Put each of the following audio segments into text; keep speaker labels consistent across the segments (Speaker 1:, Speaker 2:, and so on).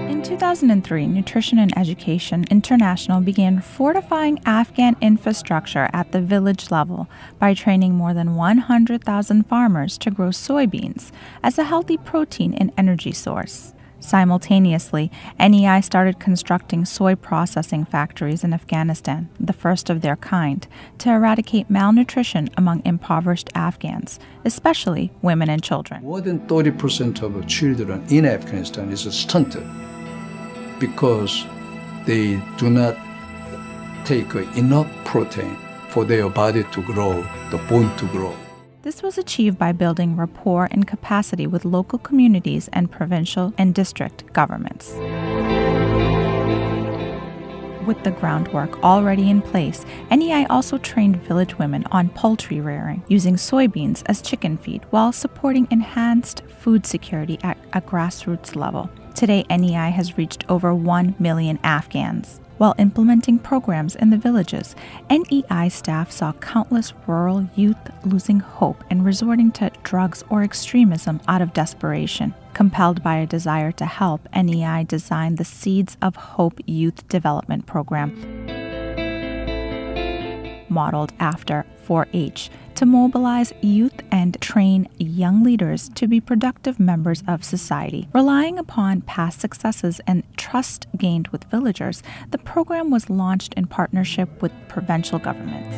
Speaker 1: In 2003, Nutrition and Education International began fortifying Afghan infrastructure at the village level by training more than 100,000 farmers to grow soybeans as a healthy protein and energy source. Simultaneously, NEI started constructing soy processing factories in Afghanistan, the first of their kind, to eradicate malnutrition among impoverished Afghans, especially women and children.
Speaker 2: More than 30% of children in Afghanistan is stunted because they do not take enough protein for their body to grow, the bone to grow.
Speaker 1: This was achieved by building rapport and capacity with local communities and provincial and district governments. With the groundwork already in place, NEI also trained village women on poultry rearing, using soybeans as chicken feed while supporting enhanced food security at a grassroots level. Today, NEI has reached over 1 million Afghans. While implementing programs in the villages, NEI staff saw countless rural youth losing hope and resorting to drugs or extremism out of desperation. Compelled by a desire to help, NEI designed the Seeds of Hope Youth Development Program, modeled after 4-H, to mobilize youth and train young leaders to be productive members of society. Relying upon past successes and trust gained with villagers, the program was launched in partnership with provincial governments.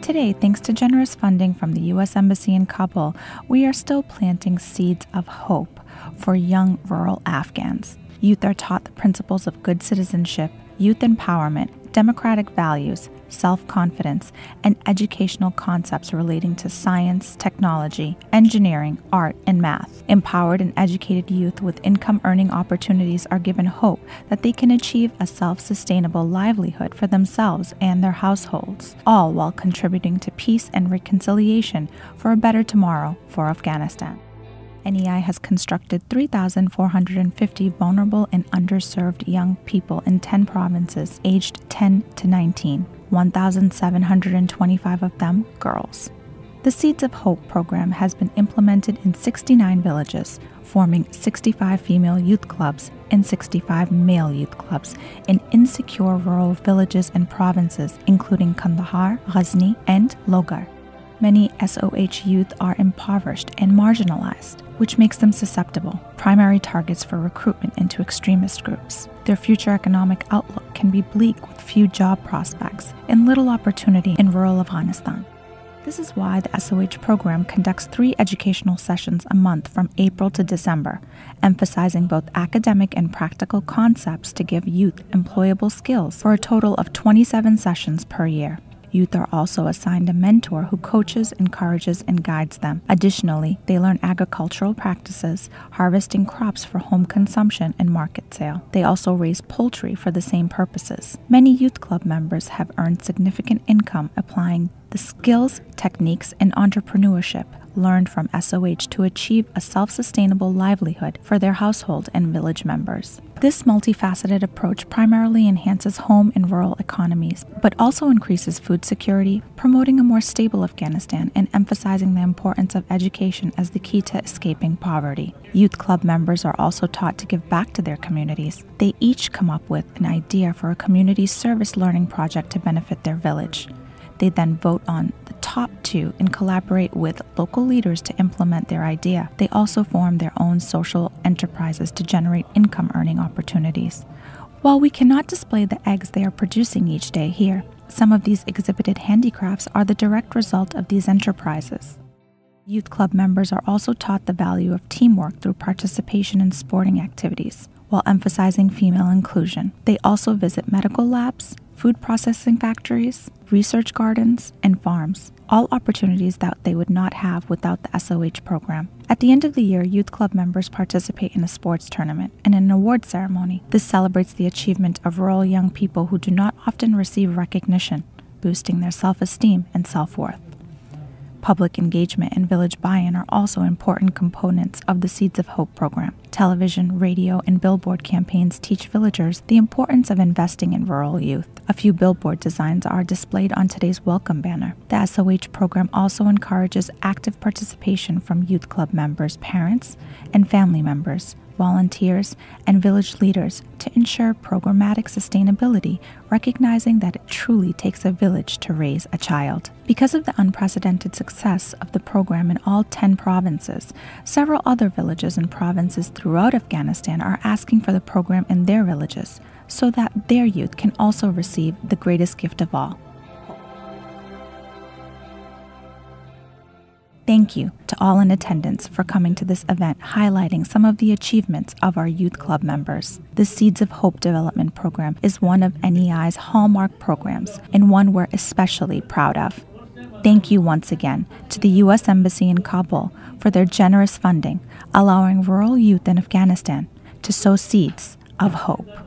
Speaker 1: Today, thanks to generous funding from the U.S. Embassy in Kabul, we are still planting seeds of hope for young rural Afghans. Youth are taught the principles of good citizenship, youth empowerment, democratic values, self-confidence, and educational concepts relating to science, technology, engineering, art, and math. Empowered and educated youth with income-earning opportunities are given hope that they can achieve a self-sustainable livelihood for themselves and their households, all while contributing to peace and reconciliation for a better tomorrow for Afghanistan. NEI has constructed 3,450 vulnerable and underserved young people in 10 provinces aged 10 to 19, 1,725 of them girls. The Seeds of Hope program has been implemented in 69 villages, forming 65 female youth clubs and 65 male youth clubs in insecure rural villages and provinces, including Kandahar, Ghazni, and Logar. Many SOH youth are impoverished and marginalized, which makes them susceptible, primary targets for recruitment into extremist groups. Their future economic outlook can be bleak with few job prospects and little opportunity in rural Afghanistan. This is why the SOH program conducts 3 educational sessions a month from April to December, emphasizing both academic and practical concepts to give youth employable skills for a total of 27 sessions per year. Youth are also assigned a mentor who coaches, encourages, and guides them. Additionally, they learn agricultural practices, harvesting crops for home consumption and market sale. They also raise poultry for the same purposes. Many youth club members have earned significant income applying the skills, techniques, and entrepreneurship learned from SOH to achieve a self-sustainable livelihood for their household and village members. This multifaceted approach primarily enhances home and rural economies, but also increases food security, promoting a more stable Afghanistan and emphasizing the importance of education as the key to escaping poverty. Youth club members are also taught to give back to their communities. They each come up with an idea for a community service learning project to benefit their village. They then vote on the top 2 and collaborate with local leaders to implement their idea. They also form their own social enterprises to generate income-earning opportunities. While we cannot display the eggs they are producing each day here, some of these exhibited handicrafts are the direct result of these enterprises. Youth club members are also taught the value of teamwork through participation in sporting activities, while emphasizing female inclusion. They also visit medical labs, food processing factories, research gardens, and farms, all opportunities that they would not have without the SOH program. At the end of the year, youth club members participate in a sports tournament and an award ceremony. This celebrates the achievement of rural young people who do not often receive recognition, boosting their self-esteem and self-worth. Public engagement and village buy-in are also important components of the Seeds of Hope program. Television, radio, and billboard campaigns teach villagers the importance of investing in rural youth. A few billboard designs are displayed on today's welcome banner. The SOH program also encourages active participation from youth club members, parents, and family members, volunteers, and village leaders to ensure programmatic sustainability, recognizing that it truly takes a village to raise a child. Because of the unprecedented success of the program in all 10 provinces, several other villages and provinces throughout Afghanistan are asking for the program in their villages so that their youth can also receive the greatest gift of all. Thank you to all in attendance for coming to this event highlighting some of the achievements of our youth club members. The Seeds of Hope Development Program is one of NEI's hallmark programs and one we're especially proud of. Thank you once again to the U.S. Embassy in Kabul for their generous funding, allowing rural youth in Afghanistan to sow seeds of hope.